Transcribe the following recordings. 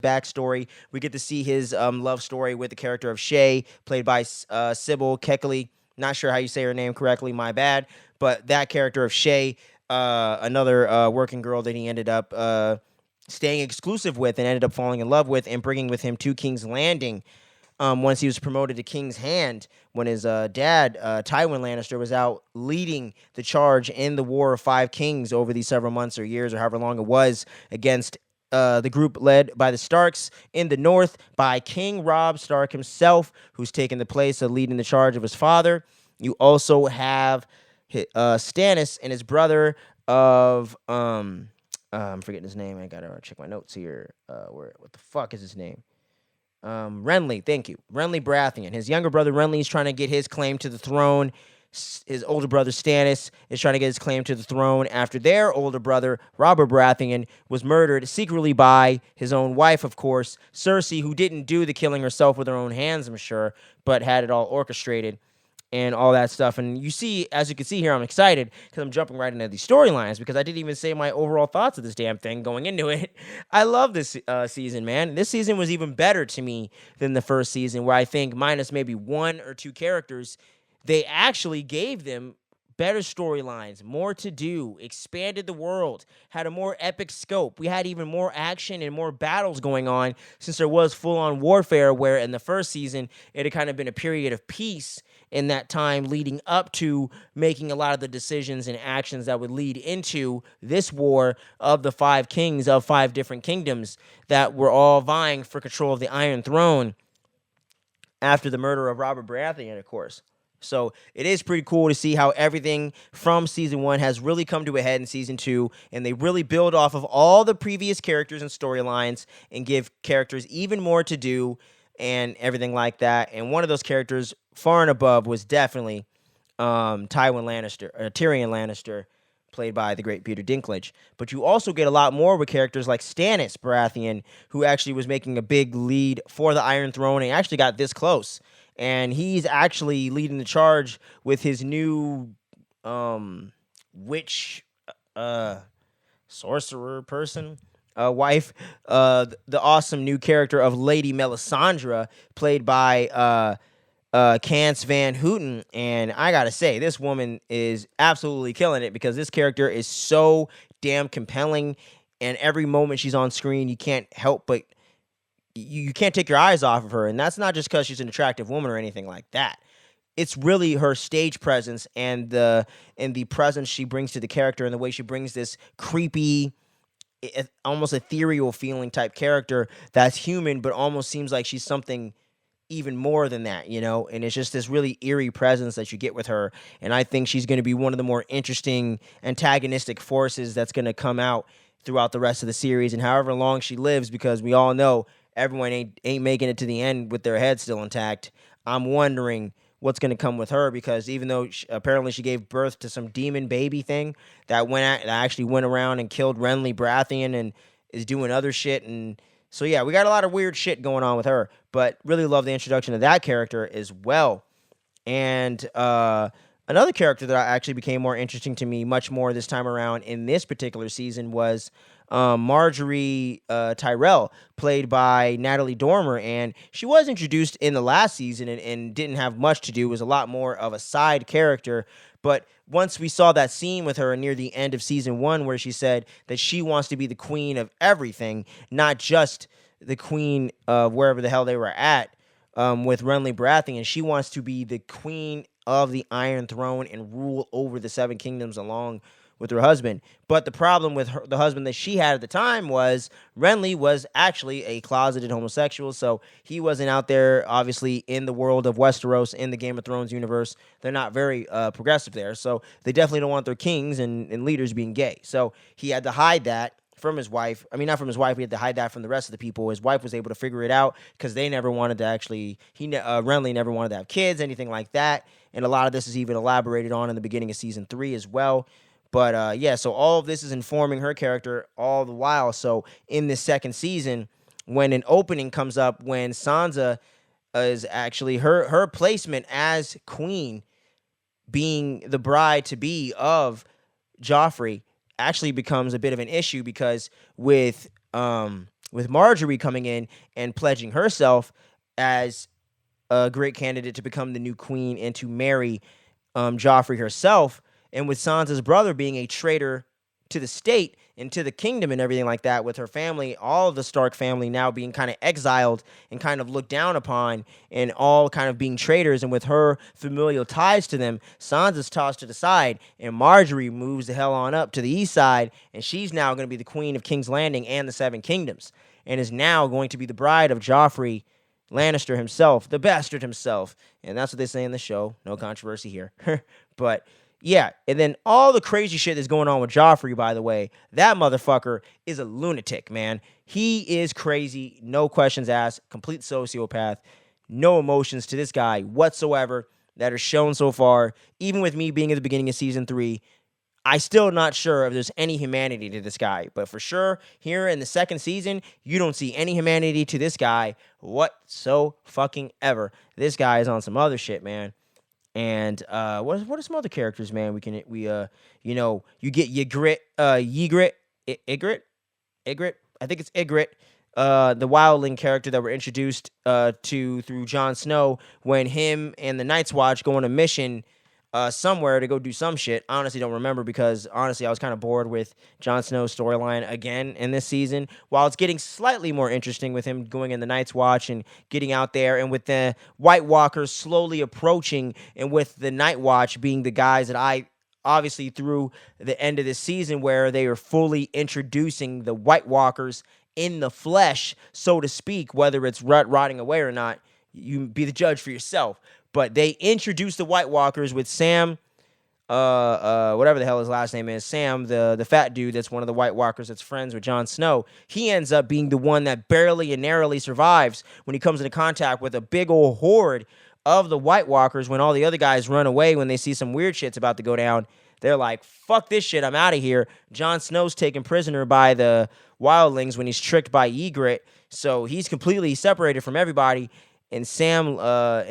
backstory. We get to see his love story with the character of Shay, played by Sybil Keckley. Not sure how you say her name correctly, my bad. But that character of Shay, another working girl that he ended up staying exclusive with and ended up falling in love with and bringing with him to King's Landing once he was promoted to King's Hand when his dad, Tywin Lannister, was out leading the charge in the War of Five Kings over these several months or years or however long it was against the group led by the Starks in the north by King Robb Stark himself, who's taken the place of leading the charge of his father. You also have Stannis and his brother of I'm forgetting his name. I gotta check my notes here. What the fuck is his name? Renly, thank you. Renly Baratheon. His younger brother Renly is trying to get his claim to the throne. His older brother Stannis is trying to get his claim to the throne after their older brother, Robert Baratheon, was murdered secretly by his own wife, of course, Cersei, who didn't do the killing herself with her own hands, I'm sure, but had it all orchestrated and all that stuff. And you see, as you can see here, I'm excited because I'm jumping right into these storylines because I didn't even say my overall thoughts of this damn thing going into it. I love this season, man. This season was even better to me than the first season, where I think minus maybe one or two characters, they actually gave them better storylines, more to do, expanded the world, had a more epic scope. We had even more action and more battles going on since there was full-on warfare, where in the first season, it had kind of been a period of peace in that time leading up to making a lot of the decisions and actions that would lead into this war of the five kings of five different kingdoms that were all vying for control of the Iron Throne after the murder of Robert Baratheon, of course. So it is pretty cool to see how everything from season one has really come to a head in season two, and they really build off of all the previous characters and storylines and give characters even more to do and everything like that. And one of those characters far and above was definitely Tyrion Lannister, played by the great Peter Dinklage. But you also get a lot more with characters like Stannis Baratheon, who actually was making a big lead for the Iron Throne and actually got this close. And he's actually leading the charge with his new witch sorcerer person wife, the awesome new character of Lady Melisandre, played by Cance Van Houten. And I gotta say, this woman is absolutely killing it because this character is so damn compelling, and every moment she's on screen, you can't help but you can't take your eyes off of her. And that's not just because she's an attractive woman or anything like that. It's really her stage presence and the presence she brings to the character and the way she brings this creepy, almost ethereal feeling type character that's human, but almost seems like she's something even more than that, you know? And it's just this really eerie presence that you get with her. And I think she's going to be one of the more interesting antagonistic forces that's going to come out throughout the rest of the series and however long she lives, because we all know everyone ain't making it to the end with their head still intact. I'm wondering what's going to come with her, because even though apparently she gave birth to some demon baby thing that actually went around and killed Renly Baratheon and is doing other shit. And so, yeah, we got a lot of weird shit going on with her, but really love the introduction of that character as well. And another character that actually became more interesting to me much more this time around in this particular season was Marjorie Tyrell, played by Natalie Dormer. And she was introduced in the last season and didn't have much to do. It was a lot more of a side character. But once we saw that scene with her near the end of season one where she said that she wants to be the queen of everything, not just the queen of wherever the hell they were at with Renly Baratheon. She wants to be the queen of the Iron Throne and rule over the Seven Kingdoms along with her husband. But the problem with the husband that she had at the time was Renly was actually a closeted homosexual, so he wasn't out there, obviously, in the world of Westeros, in the Game of Thrones universe. They're not very progressive there, so they definitely don't want their kings and leaders being gay. So he had to hide that from his wife. I mean, not from his wife. He had to hide that from the rest of the people. His wife was able to figure it out because they never wanted to actually, Renly never wanted to have kids, anything like that. And a lot of this is even elaborated on in the beginning of season 3 as well. But yeah, so all of this is informing her character all the while. So in this second season, when an opening comes up, when Sansa is actually her placement as queen, being the bride to be of Joffrey, actually becomes a bit of an issue, because with with Marjorie coming in and pledging herself as a great candidate to become the new queen and to marry Joffrey herself, and with Sansa's brother being a traitor to the state and to the kingdom and everything like that, with her family, all of the Stark family now being kind of exiled and kind of looked down upon and all kind of being traitors, and with her familial ties to them, Sansa's tossed to the side, and Marjorie moves the hell on up to the east side, and she's now going to be the queen of King's Landing and the Seven Kingdoms, and is now going to be the bride of Joffrey Lannister himself, the bastard himself. And that's what they say in the show. No controversy here. But yeah, and then all the crazy shit that's going on with Joffrey, by the way, that motherfucker is a lunatic, man. He is crazy, no questions asked, complete sociopath, no emotions to this guy whatsoever that are shown so far. Even with me being at the beginning of season 3, I still not sure if there's any humanity to this guy, but for sure, here in the second season, you don't see any humanity to this guy fucking ever. This guy is on some other shit, man. And what are some other characters, man? You get Ygritte. I think it's Ygritte, the wildling character that we're introduced to through Jon Snow when him and the Night's Watch go on a mission somewhere to go do some shit. I honestly don't remember because honestly I was kind of bored with Jon Snow's storyline again in this season. While it's getting slightly more interesting with him going in the Night's Watch and getting out there, and with the White Walkers slowly approaching, and with the Night Watch being the guys that I obviously through the end of this season where they are fully introducing the White Walkers in the flesh, so to speak, whether it's rotting away or not, you be the judge for yourself. But they introduced the White Walkers with Sam, whatever the hell his last name is, Sam, the fat dude that's one of the White Walkers that's friends with Jon Snow. He ends up being the one that barely and narrowly survives when he comes into contact with a big old horde of the White Walkers when all the other guys run away when they see some weird shit's about to go down. They're like, fuck this shit, I'm out of here. Jon Snow's taken prisoner by the wildlings when he's tricked by Ygritte, so he's completely separated from everybody. And Sam, the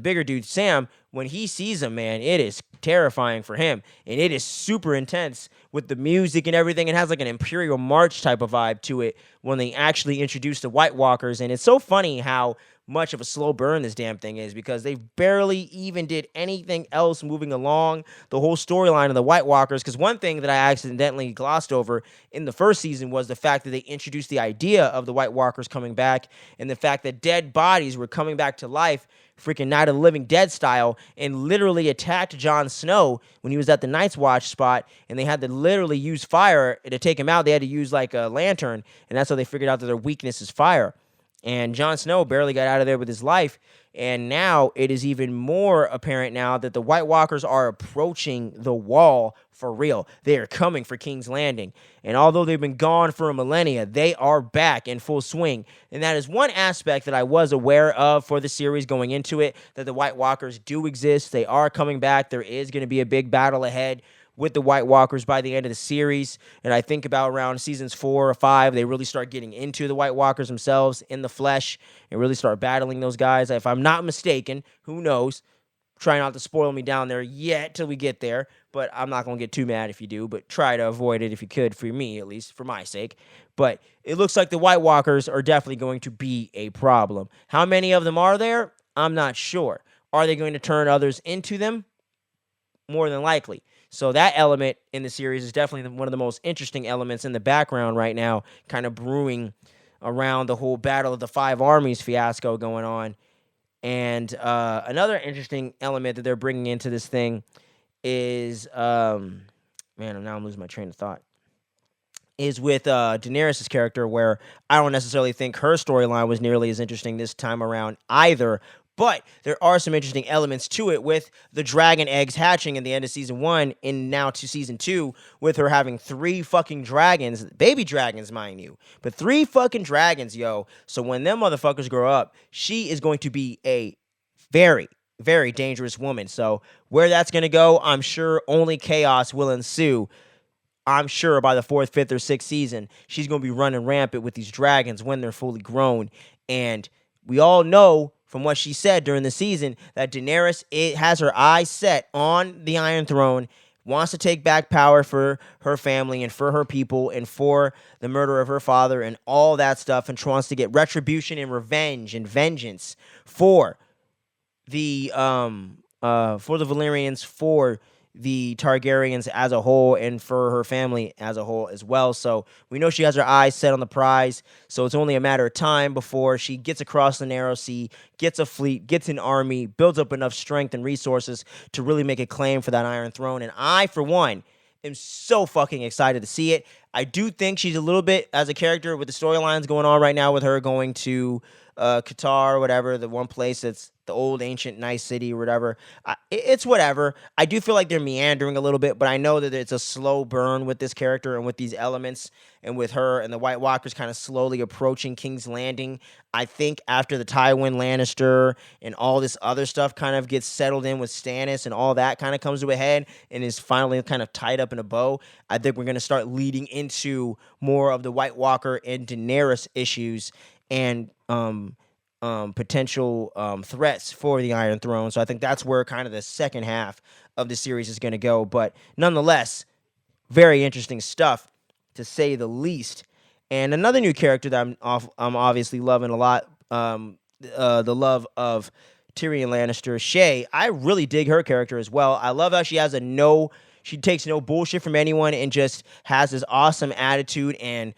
bigger dude, Sam, when he sees him, man, it is terrifying for him, and it is super intense with the music and everything. It has like an Imperial March type of vibe to it when they actually introduce the White Walkers, and it's so funny how much of a slow burn this damn thing is because they barely even did anything else moving along the whole storyline of the White Walkers. Because one thing that I accidentally glossed over in the first season was the fact that they introduced the idea of the White Walkers coming back, and the fact that dead bodies were coming back to life, freaking Night of the Living Dead style, and literally attacked Jon Snow when he was at the Night's Watch spot, and they had to literally use fire to take him out. They had to use like a lantern, and that's how they figured out that their weakness is fire. And Jon Snow barely got out of there with his life. And now it is even more apparent now that the White Walkers are approaching the Wall for real. They are coming for King's Landing. And although they've been gone for a millennia, they are back in full swing. And that is one aspect that I was aware of for the series going into it, that the White Walkers do exist. They are coming back. There is going to be a big battle ahead with the White Walkers by the end of the series. And I think about around seasons 4 or 5, they really start getting into the White Walkers themselves in the flesh and really start battling those guys. If I'm not mistaken, who knows? Try not to spoil me down there yet till we get there, but I'm not going to get too mad if you do, but try to avoid it if you could, for me at least, for my sake. But it looks like the White Walkers are definitely going to be a problem. How many of them are there? I'm not sure. Are they going to turn others into them? More than likely. So that element in the series is definitely one of the most interesting elements in the background right now, kind of brewing around the whole Battle of the Five Armies fiasco going on. And another interesting element that they're bringing into this thing is, man, I'm losing my train of thought, is with Daenerys' character, where I don't necessarily think her storyline was nearly as interesting this time around either. But there are some interesting elements to it with the dragon eggs hatching in the end of season 1 and now to season 2 with her having 3 fucking dragons, baby dragons, mind you, but 3 fucking dragons, yo. So when them motherfuckers grow up, she is going to be a very, very dangerous woman. So where that's going to go, I'm sure only chaos will ensue. I'm sure by the 4th, 5th, or 6th season, she's going to be running rampant with these dragons when they're fully grown. And we all know from what she said during the season that Daenerys has her eyes set on the Iron Throne wants to take back power for her family and for her people and for the murder of her father and all that stuff, and wants to get retribution and revenge and vengeance for for the Valyrians, for the Targaryens as a whole, and for her family as a whole as well. So we know she has her eyes set on the prize. So it's only a matter of time before she gets across the narrow sea, gets a fleet, gets an army, builds up enough strength and resources to really make a claim for that Iron Throne. And I, for one, am so fucking excited to see it. I do think she's a little bit, as a character, with the storylines going on right now with her going to Qatar or whatever, the one place that's the old ancient nice city or whatever. It's whatever. I do feel like they're meandering a little bit, but I know that it's a slow burn with this character and with these elements and with her and the White Walkers kind of slowly approaching King's Landing. I think after the Tywin Lannister and all this other stuff kind of gets settled in with Stannis and all that kind of comes to a head and is finally kind of tied up in a bow, I think we're going to start leading into more of the White Walker and Daenerys issues and potential threats for the Iron Throne. So I think that's where kind of the second half of the series is going to go. But nonetheless, very interesting stuff, to say the least. And another new character that I'm obviously loving a lot, the love of Tyrion Lannister, Shay. I really dig her character as well. I love how she takes no bullshit from anyone and just has this awesome attitude and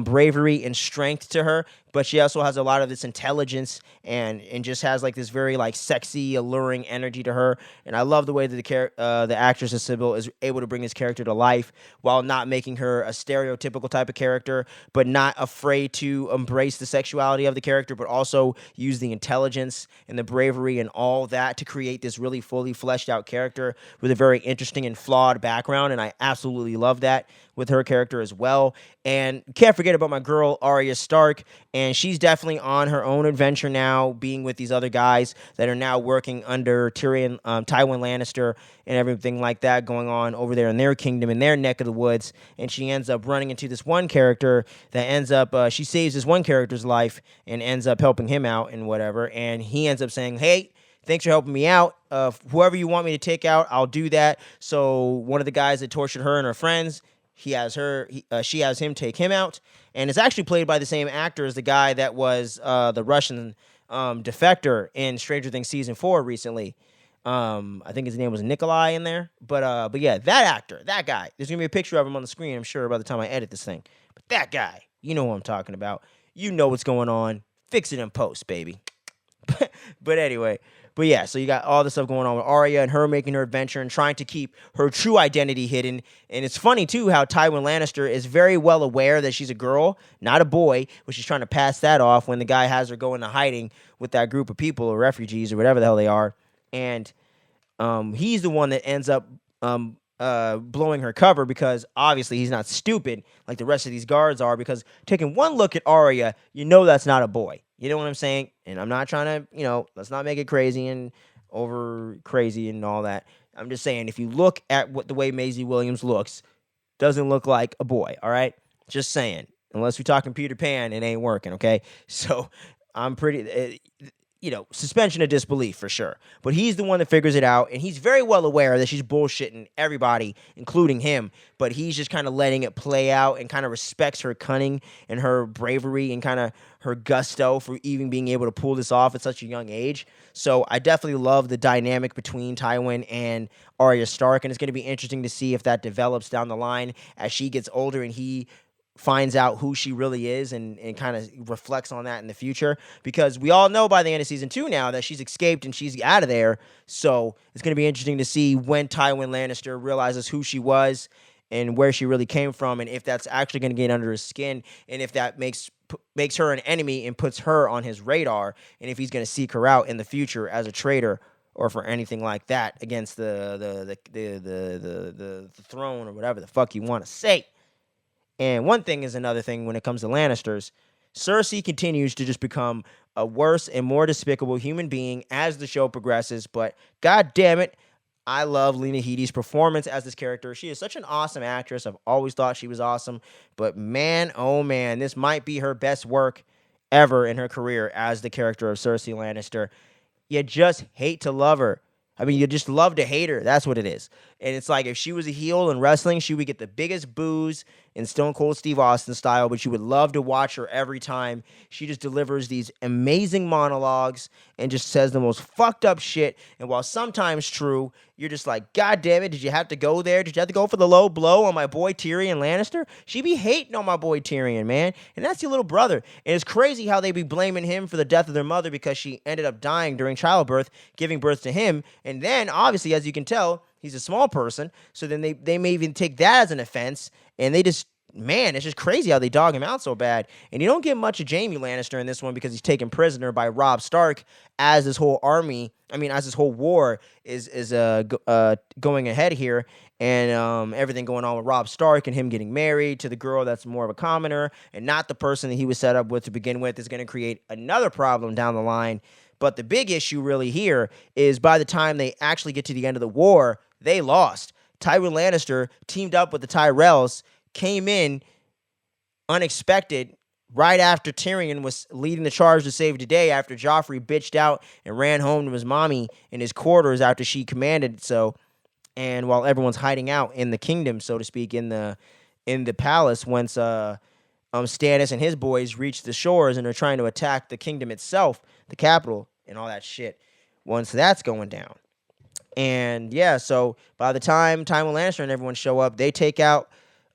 bravery and strength to her, but she also has a lot of this intelligence and just has like this very like sexy, alluring energy to her. And I love the way that the actress of Sybil is able to bring this character to life while not making her a stereotypical type of character, but not afraid to embrace the sexuality of the character, but also use the intelligence and the bravery and all that to create this really fully fleshed out character with a very interesting and flawed background. And I absolutely love that with her character as well. And can't forget about my girl Arya Stark, and she's definitely on her own adventure now, being with these other guys that are now working under Tywin Lannister and everything like that going on over there in their kingdom, in their neck of the woods. And she ends up running into this one character that ends up, she saves this one character's life and ends up helping him out and whatever. And he ends up saying, hey, thanks for helping me out. Whoever you want me to take out, I'll do that. So one of the guys that tortured her and her friends, she has him take him out, and it's actually played by the same actor as the guy that was the Russian defector in Stranger Things season 4 recently. I think his name was Nikolai in there, but yeah, that actor, that guy. There's gonna be a picture of him on the screen, I'm sure, by the time I edit this thing. But that guy, you know who I'm talking about. You know what's going on. Fix it in post, baby. But anyway. But yeah, so you got all this stuff going on with Arya and her making her adventure and trying to keep her true identity hidden. And it's funny, too, how Tywin Lannister is very well aware that she's a girl, not a boy, but she's trying to pass that off when the guy has her go into hiding with that group of people or refugees or whatever the hell they are. And he's the one that ends up blowing her cover because obviously he's not stupid like the rest of these guards are, because taking one look at Arya, you know that's not a boy. You know what I'm saying? And I'm not trying to, let's not make it crazy and over crazy and all that. I'm just saying, if you look at the way Maisie Williams looks, doesn't look like a boy, all right? Just saying. Unless we're talking Peter Pan, it ain't working, okay? So I'm pretty, suspension of disbelief for sure. But he's the one that figures it out, and he's very well aware that she's bullshitting everybody, including him. But he's just kind of letting it play out and kind of respects her cunning and her bravery and kind of her gusto for even being able to pull this off at such a young age. So I definitely love the dynamic between Tywin and Arya Stark, and it's going to be interesting to see if that develops down the line as she gets older and he finds out who she really is and kind of reflects on that in the future, because we all know by the end of season 2 now that she's escaped and she's out of there. So it's going to be interesting to see when Tywin Lannister realizes who she was and where she really came from, and if that's actually going to get under his skin, and if that makes her an enemy and puts her on his radar, and if he's going to seek her out in the future as a traitor or for anything like that against the throne or whatever the fuck you want to say. And one thing is another thing when it comes to Lannisters. Cersei continues to just become a worse and more despicable human being as the show progresses, but god damn it, I love Lena Headey's performance as this character. She is such an awesome actress. I've always thought she was awesome, but man, oh man, this might be her best work ever in her career as the character of Cersei Lannister. You just hate to love her. I mean, you just love to hate her. That's what it is. And it's like if she was a heel in wrestling, she would get the biggest boos in Stone Cold Steve Austin style, but you would love to watch her every time. She just delivers these amazing monologues and just says the most fucked up shit. And while sometimes true, you're just like, God damn it, did you have to go there? Did you have to go for the low blow on my boy Tyrion Lannister? She be hating on my boy Tyrion, man. And that's your little brother. And it's crazy how they be blaming him for the death of their mother because she ended up dying during childbirth, giving birth to him. And then, obviously, as you can tell, he's a small person. So then they may even take that as an offense. And they just, man, it's just crazy how they dog him out so bad. And you don't get much of Jaime Lannister in this one because he's taken prisoner by Robb Stark as this whole as this whole war is going ahead here. And everything going on with Robb Stark and him getting married to the girl that's more of a commoner and not the person that he was set up with to begin with is going to create another problem down the line. But the big issue really here is by the time they actually get to the end of the war, they lost. Tywin Lannister teamed up with the Tyrells, came in unexpected right after Tyrion was leading the charge to save the day after Joffrey bitched out and ran home to his mommy in his quarters after she commanded so. And while everyone's hiding out in the kingdom, so to speak, in the palace, once Stannis and his boys reach the shores and are trying to attack the kingdom itself, the capital, and all that shit. Once that's going down. And yeah, so by the time Tywin Lannister and everyone show up, they take out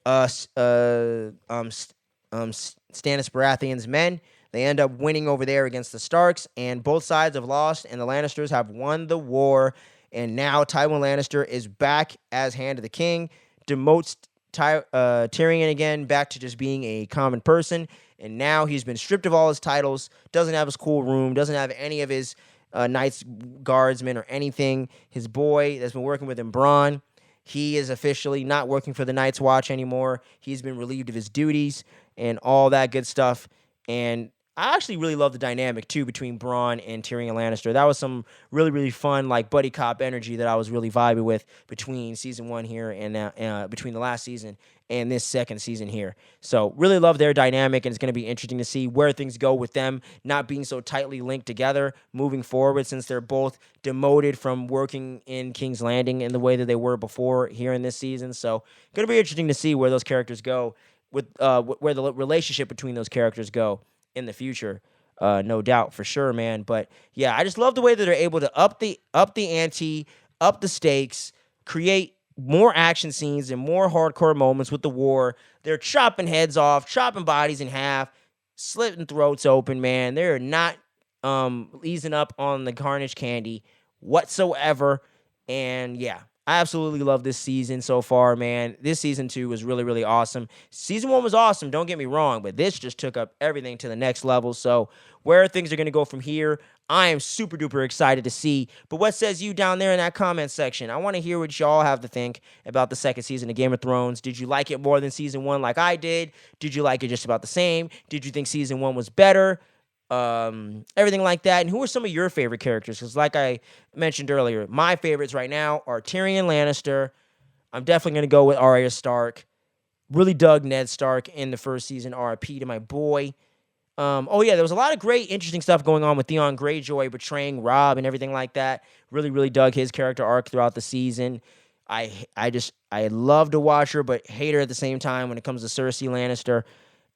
Stannis Baratheon's men. They end up winning over there against the Starks, and both sides have lost, and the Lannisters have won the war. And now Tywin Lannister is back as Hand of the King, demotes Tyrion again back to just being a common person. And now he's been stripped of all his titles, doesn't have his cool room, doesn't have any of his Knights Guardsmen or anything. His boy that's been working with him, Bronn, he is officially not working for the Night's Watch anymore. He's been relieved of his duties and all that good stuff. And I actually really love the dynamic, too, between Bronn and Tyrion Lannister. That was some really, really fun, like, buddy cop energy that I was really vibing with between season 1 here and between the last season and this second season here. So really love their dynamic, and it's going to be interesting to see where things go with them not being so tightly linked together moving forward, since they're both demoted from working in King's Landing in the way that they were before here in this season. So going to be interesting to see where those characters go, with where the relationship between those characters go in the future, no doubt, for sure, man. But yeah, I just love the way that they're able to up the ante, up the stakes, create more action scenes and more hardcore moments with the war. They're chopping heads off, chopping bodies in half, slitting throats open, man. They're not easing up on the carnage candy whatsoever. And yeah, I absolutely love this season so far, man. This season 2 was really, really awesome. Season 1 was awesome, don't get me wrong, but this just took up everything to the next level. So where things are going to go from here, I am super duper excited to see. But what says you down there in that comment section? I want to hear what y'all have to think about the second season of Game of Thrones. Did you like it more than season 1 like I did? Did you like it just about the same? Did you think season 1 was better? Everything like that. And who are some of your favorite characters? Because like I mentioned earlier, my favorites right now are Tyrion Lannister. I'm definitely going to go with Arya Stark. Really dug Ned Stark in the first season. RIP to my boy. Oh yeah, there was a lot of great, interesting stuff going on with Theon Greyjoy betraying Robb and everything like that. Really, really dug his character arc throughout the season. I love to watch her, but hate her at the same time when it comes to Cersei Lannister.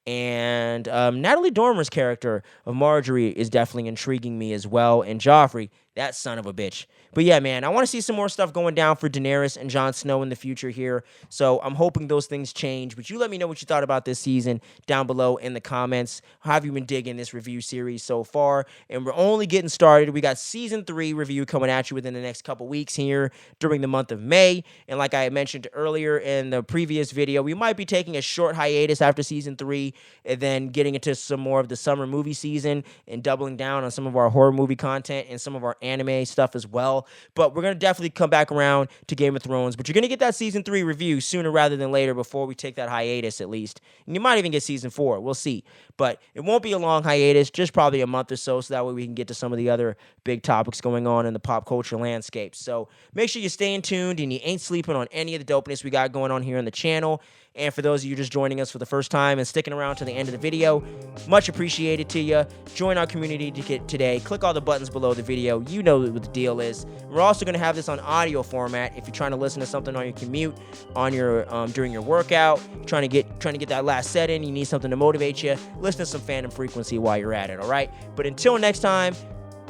And Natalie Dormer's character of Marjorie is definitely intriguing me as well. And Joffrey, that son of a bitch. But yeah, man, I want to see some more stuff going down for Daenerys and Jon Snow in the future here. So I'm hoping those things change. But you let me know what you thought about this season down below in the comments. How have you been digging this review series so far? And we're only getting started. We got season 3 review coming at you within the next couple weeks here during the month of May. And like I mentioned earlier in the previous video, we might be taking a short hiatus after season 3 and then getting into some more of the summer movie season and doubling down on some of our horror movie content and some of our anime stuff as well. But we're going to definitely come back around to Game of Thrones. But you're going to get that season 3 review sooner rather than later before we take that hiatus at least. And you might even get season 4. We'll see. But it won't be a long hiatus, just probably a month or so that way we can get to some of the other big topics going on in the pop culture landscape. So make sure you're staying tuned and you ain't sleeping on any of the dopeness we got going on here on the channel. And for those of you just joining us for the first time and sticking around to the end of the video, much appreciated to you. Join our community today. Click all the buttons below the video. You know what the deal is. We're also going to have this on audio format if you're trying to listen to something on your commute, on your during your workout, trying to get that last set in. You need something to motivate you. Listen to some Phantom Frequency while you're at it. All right. But until next time,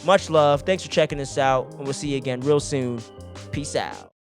much love. Thanks for checking this out, and we'll see you again real soon. Peace out.